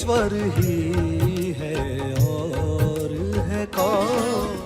ईश्वर ही है और है कौन।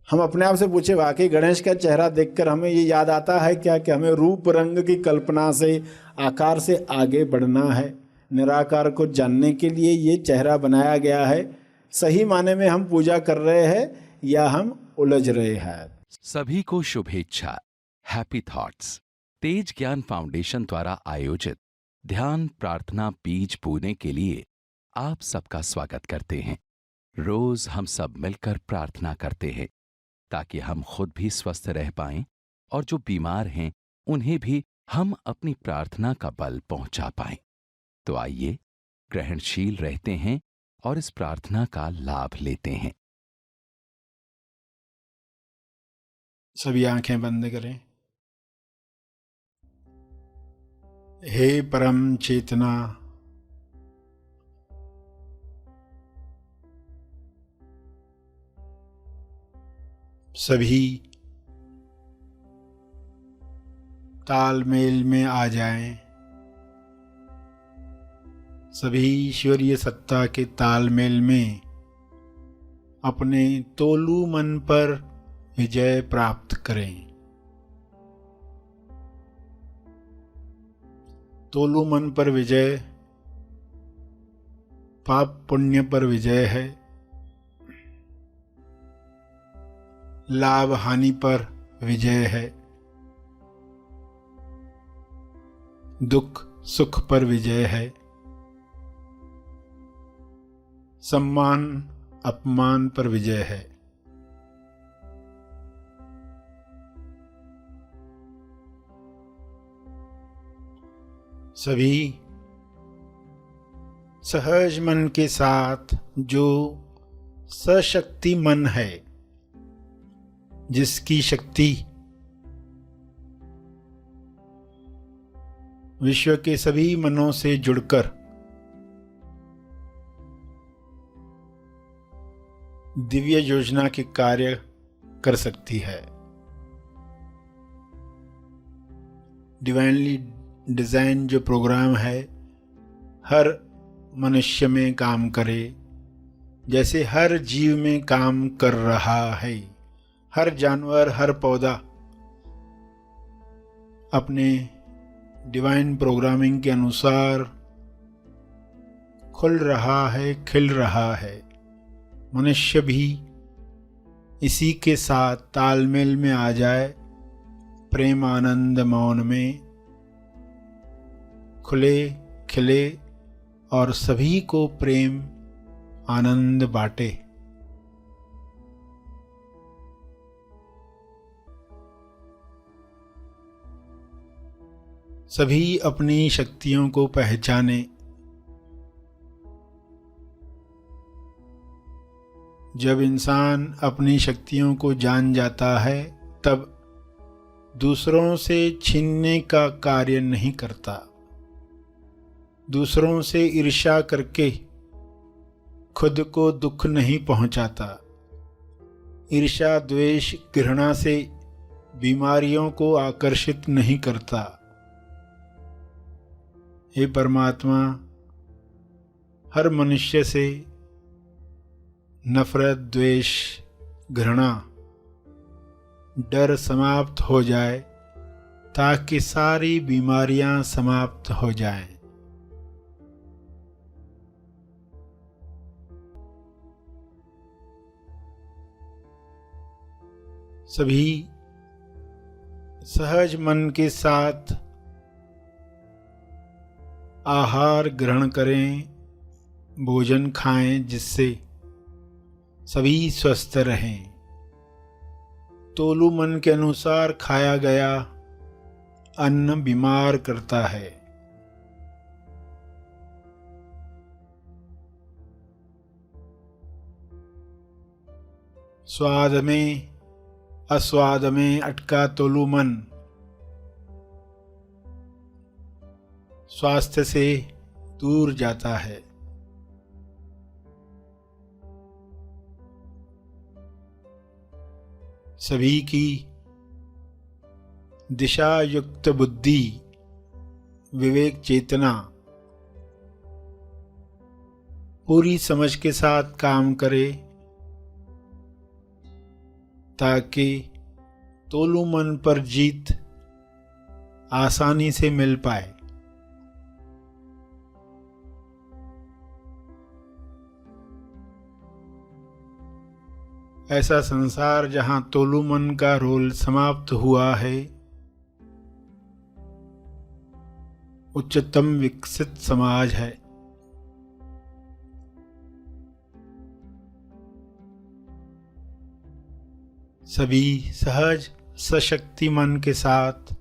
हम अपने आप से पूछे, वाकई गणेश का चेहरा देखकर हमें ये याद आता है क्या कि हमें रूप रंग की कल्पना से, आकार से आगे बढ़ना है। निराकार को जानने के लिए ये चेहरा बनाया गया है। सही माने में हम पूजा कर रहे हैं या हम उलझ रहे हैं। सभी को शुभेच्छा। हैप्पी थॉट्स तेज ज्ञान फाउंडेशन द्वारा आयोजित ध्यान प्रार्थना बीज बोने के लिए आप सबका स्वागत करते हैं। रोज हम सब मिलकर प्रार्थना करते हैं ताकि हम खुद भी स्वस्थ रह पाएं और जो बीमार हैं उन्हें भी हम अपनी प्रार्थना का बल पहुंचा पाएं। तो आइए ग्रहणशील रहते हैं और इस प्रार्थना का लाभ लेते हैं। सभी आंखें बंद करें। हे परम चेतना, सभी तालमेल में आ जाएं। सभी ईश्वरीय सत्ता के तालमेल में अपने तोलू मन पर विजय प्राप्त करें। तोलू मन पर विजय पाप पुण्य पर विजय है, लाभ हानि पर विजय है, दुख सुख पर विजय है, सम्मान अपमान पर विजय है। सभी सहज मन के साथ, जो सशक्ति मन है, जिसकी शक्ति विश्व के सभी मनों से जुड़कर दिव्य योजना के कार्य कर सकती है। डिवाइनली डिजाइन जो प्रोग्राम है हर मनुष्य में काम करे, जैसे हर जीव में काम कर रहा है। हर जानवर, हर पौधा अपने डिवाइन प्रोग्रामिंग के अनुसार खुल रहा है, खिल रहा है। मनुष्य भी इसी के साथ तालमेल में आ जाए, प्रेम आनंद मौन में खुले खिले और सभी को प्रेम आनंद बांटे। सभी अपनी शक्तियों को पहचाने। जब इंसान अपनी शक्तियों को जान जाता है तब दूसरों से छीनने का कार्य नहीं करता, दूसरों से ईर्ष्या करके खुद को दुख नहीं पहुंचाता। ईर्ष्या द्वेष घृणा से बीमारियों को आकर्षित नहीं करता। हे परमात्मा, हर मनुष्य से नफरत, द्वेष, घृणा, डर समाप्त हो जाए ताकि सारी बीमारियां समाप्त हो जाएं। सभी सहज मन के साथ आहार ग्रहण करें, भोजन खाएं जिससे सभी स्वस्थ रहें। तोलू मन के अनुसार खाया गया अन्न बीमार करता है। स्वाद में अस्वाद में अटका तोलू मन, स्वास्थ्य से दूर जाता है। सभी की दिशा युक्त बुद्धि, विवेक चेतना पूरी समझ के साथ काम करे, ताकि तोलू मन पर जीत आसानी से मिल पाए। ऐसा संसार जहां तोलू मन का रोल समाप्त हुआ है, उच्चतम विकसित समाज है। सभी सहज सशक्ति मन के साथ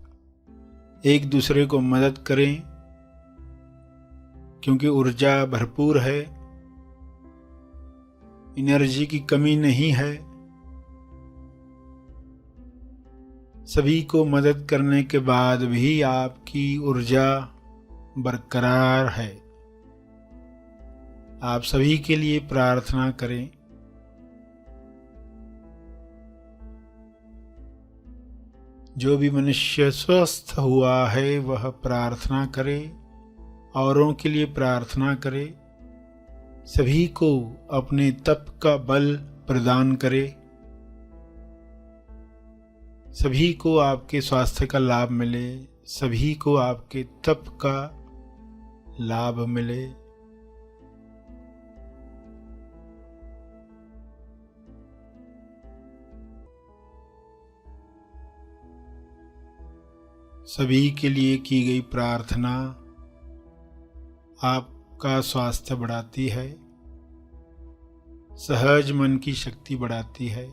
एक दूसरे को मदद करें, क्योंकि ऊर्जा भरपूर है, एनर्जी की कमी नहीं है। सभी को मदद करने के बाद भी आपकी ऊर्जा बरकरार है। आप सभी के लिए प्रार्थना करें। जो भी मनुष्य स्वस्थ हुआ है वह प्रार्थना करे, औरों के लिए प्रार्थना करे, सभी को अपने तप का बल प्रदान करे, सभी को आपके स्वास्थ्य का लाभ मिले, सभी को आपके तप का लाभ मिले। सभी के लिए की गई प्रार्थना आपका स्वास्थ्य बढ़ाती है, सहज मन की शक्ति बढ़ाती है,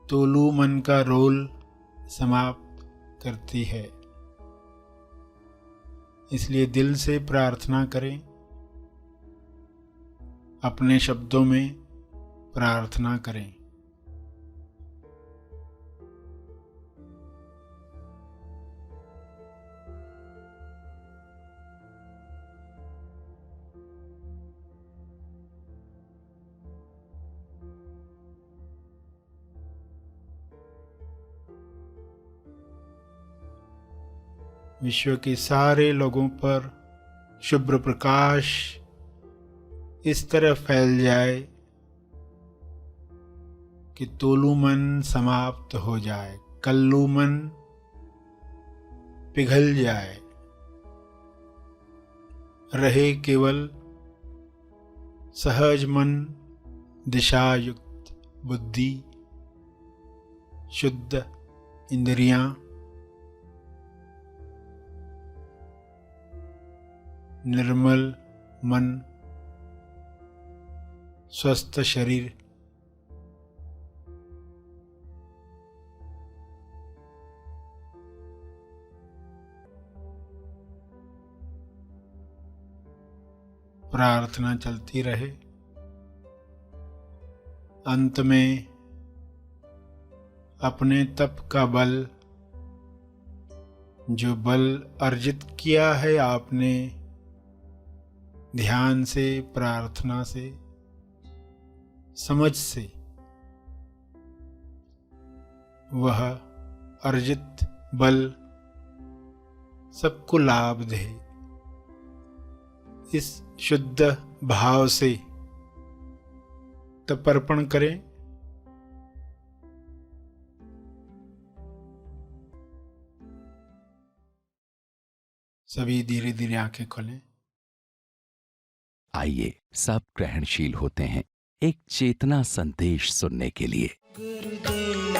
तोलू मन का रोल समाप्त करती है। इसलिए दिल से प्रार्थना करें, अपने शब्दों में प्रार्थना करें। विश्व के सारे लोगों पर शुभ्र प्रकाश इस तरह फैल जाए कि तोलू मन समाप्त हो जाए, कल्लू मन पिघल जाए, रहे केवल सहज मन, दिशायुक्त बुद्धि, शुद्ध इंद्रियां, निर्मल मन, स्वस्थ शरीर। प्रार्थना चलती रहे। अंत में अपने तप का बल, जो बल अर्जित किया है आपने ध्यान से, प्रार्थना से, समझ से, वह अर्जित बल सबको लाभ दे। इस शुद्ध भाव से तर्पण करें। सभी धीरे धीरे आंखें खोलें। आइए सब ग्रहणशील होते हैं एक चेतना संदेश सुनने के लिए। गुरुदेव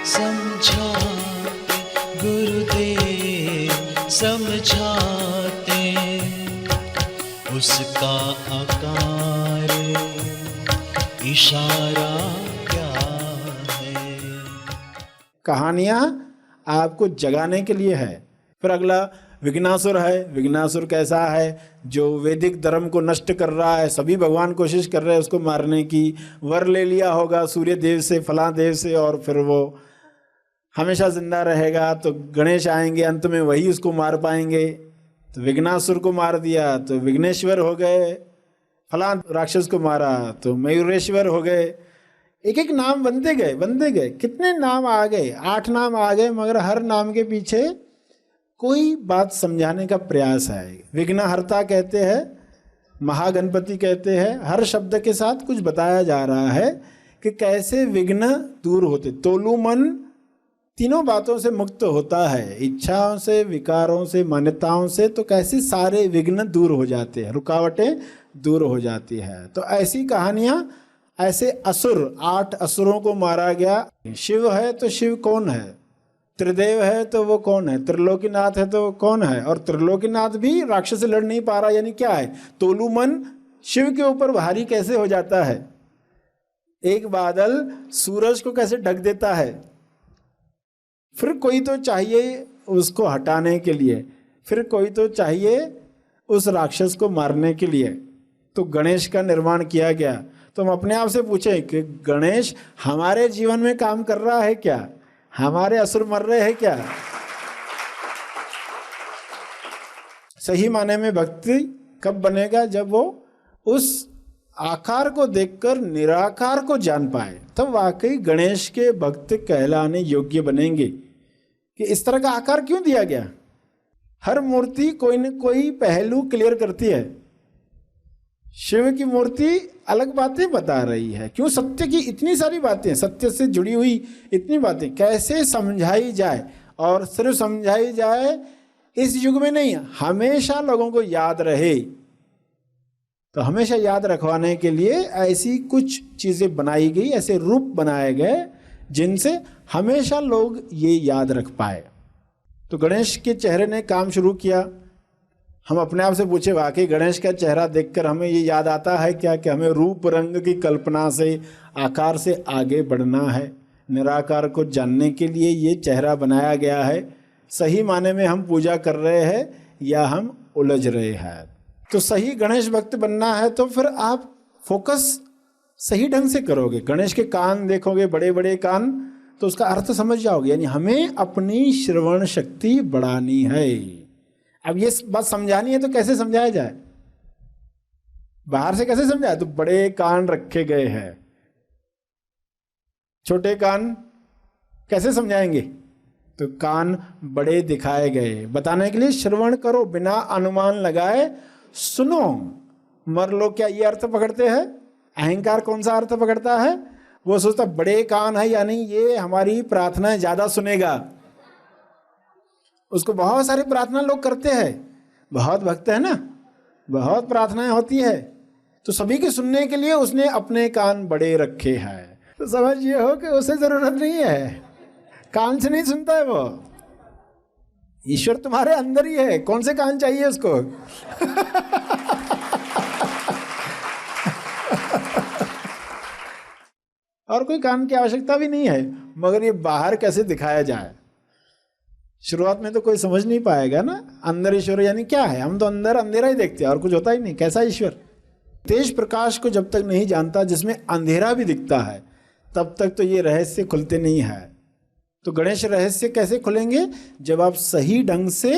समझाते, गुरुदेव समझाते, उसका आकार इशारा क्या है। कहानियाँ आपको जगाने के लिए है। फिर अगला विघ्नासुर है। विघ्नासुर कैसा है? जो वैदिक धर्म को नष्ट कर रहा है। सभी भगवान कोशिश कर रहे हैं उसको मारने की। वर ले लिया होगा सूर्य देव से, फला देव से, और फिर वो हमेशा जिंदा रहेगा। तो गणेश आएंगे, अंत में वही उसको मार पाएंगे। तो विघ्नासुर को मार दिया तो विघ्नेश्वर हो गए। फला राक्षस को मारा तो मयूरेश्वर हो गए। एक एक नाम बनते गए। कितने नाम आ गए? 8 नाम आ गए, मगर हर नाम के पीछे कोई बात समझाने का प्रयास है। विघ्नहर्ता कहते हैं, महागणपति कहते हैं। हर शब्द के साथ कुछ बताया जा रहा है कि कैसे विघ्न दूर होते। तोलू मन तीनों बातों से मुक्त होता है, इच्छाओं से, विकारों से, मान्यताओं से। तो कैसे सारे विघ्न दूर हो जाते हैं, रुकावटें दूर हो जाती है। तो ऐसी कहानियां, ऐसे असुर, 8 असुरों को मारा गया। शिव है तो शिव कौन है? त्रिदेव है तो वो कौन है? त्रिलोकीनाथ है तो वो कौन है? और त्रिलोकीनाथ भी राक्षस से लड़ नहीं पा रहा, यानी क्या है? तोलू मन शिव के ऊपर भारी कैसे हो जाता है? एक बादल सूरज को कैसे ढक देता है? फिर कोई तो चाहिए उसको हटाने के लिए, फिर कोई तो चाहिए उस राक्षस को मारने के लिए। तो गणेश का निर्माण किया गया। तो हम अपने आप से पूछें कि गणेश हमारे जीवन में काम कर रहा है क्या? हमारे असुर मर रहे हैं क्या? सही माने में भक्ति कब बनेगा? जब वो उस आकार को देखकर निराकार को जान पाए, तब वाकई गणेश के भक्त कहलाने योग्य बनेंगे। कि इस तरह का आकार क्यों दिया गया? हर मूर्ति कोई न कोई पहलू क्लियर करती है। शिव की मूर्ति अलग बातें बता रही है। क्यों? सत्य की इतनी सारी बातें, सत्य से जुड़ी हुई इतनी बातें कैसे समझाई जाए। और सिर्फ समझाई जाए इस युग में नहीं, हमेशा लोगों को याद रहे। तो हमेशा याद रखवाने के लिए ऐसी कुछ चीजें बनाई गई, ऐसे रूप बनाए गए जिनसे हमेशा लोग ये याद रख पाए। तो गणेश के चेहरे ने काम शुरू किया। हम अपने आप से पूछे, वाकई गणेश का चेहरा देखकर हमें ये याद आता है क्या कि हमें रूप रंग की कल्पना से, आकार से आगे बढ़ना है। निराकार को जानने के लिए ये चेहरा बनाया गया है। सही माने में हम पूजा कर रहे हैं या हम उलझ रहे हैं? तो सही गणेश भक्त बनना है तो फिर आप फोकस सही ढंग से करोगे। गणेश के कान देखोगे, बड़े बड़े कान, तो उसका अर्थ समझ जाओगे। यानी हमें अपनी श्रवण शक्ति बढ़ानी है। अब ये बात समझानी है तो कैसे समझाया जाए? बाहर से कैसे समझाए? तो बड़े कान रखे गए हैं, छोटे कान कैसे समझाएंगे? तो कान बड़े दिखाए गए, बताने के लिए श्रवण करो, बिना अनुमान लगाए सुनो। मर लोग क्या ये अर्थ पकड़ते हैं? अहंकार कौन सा अर्थ पकड़ता है? वो सोचता बड़े कान है यानी ये हमारी प्रार्थना ज्यादा सुनेगा। उसको बहुत सारी प्रार्थना लोग करते हैं, बहुत भक्त है ना, बहुत प्रार्थनाएं होती है, तो सभी के सुनने के लिए उसने अपने कान बड़े रखे हैं। तो समझ ये हो कि उसे जरूरत नहीं है, कान से नहीं सुनता है वो। ईश्वर तुम्हारे अंदर ही है, कौन से कान चाहिए उसको? और कोई कान की आवश्यकता भी नहीं है। मगर ये बाहर कैसे दिखाया जाए? शुरुआत में तो कोई समझ नहीं पाएगा ना। अंदर ईश्वर यानी क्या है? हम तो अंदर अंधेरा ही देखते हैं और कुछ होता ही नहीं। कैसा ईश्वर? तेज प्रकाश को जब तक नहीं जानता, जिसमें अंधेरा भी दिखता है, तब तक तो ये रहस्य खुलते नहीं है। तो गणेश रहस्य कैसे खुलेंगे? जब आप सही ढंग से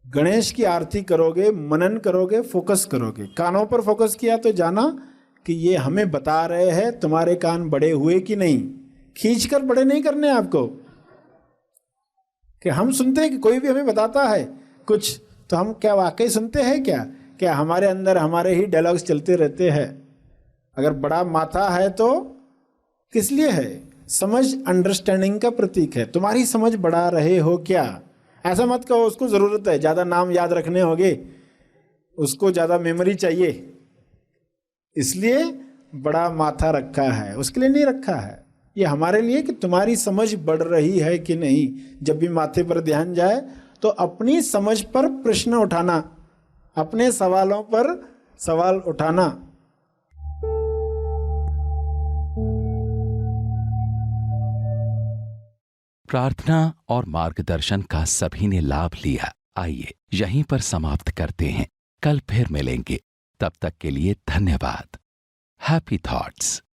गणेश की आरती करोगे, मनन करोगे, फोकस करोगे। कानों पर फोकस किया तो जाना कि ये हमें बता रहे हैं तुम्हारे कान बड़े हुए कि नहीं। खींचकर बड़े नहीं करने आपको, कि हम सुनते हैं कि कोई भी हमें बताता है कुछ, तो हम क्या वाकई सुनते हैं क्या हमारे अंदर हमारे ही डायलॉग्स चलते रहते हैं? अगर बड़ा माथा है तो किस लिए है? समझ, अंडरस्टैंडिंग का प्रतीक है। तुम्हारी समझ बढ़ा रहे हो क्या? ऐसा मत कहो उसको जरूरत है, ज्यादा नाम याद रखने होंगे, उसको ज्यादा मेमोरी चाहिए, इसलिए बड़ा माथा रखा है। उसके लिए नहीं रखा है, ये हमारे लिए कि तुम्हारी समझ बढ़ रही है कि नहीं। जब भी माथे पर ध्यान जाए तो अपनी समझ पर प्रश्न उठाना, अपने सवालों पर सवाल उठाना। प्रार्थना और मार्गदर्शन का सभी ने लाभ लिया। आइए यहीं पर समाप्त करते हैं। कल फिर मिलेंगे। तब तक के लिए धन्यवाद। Happy thoughts.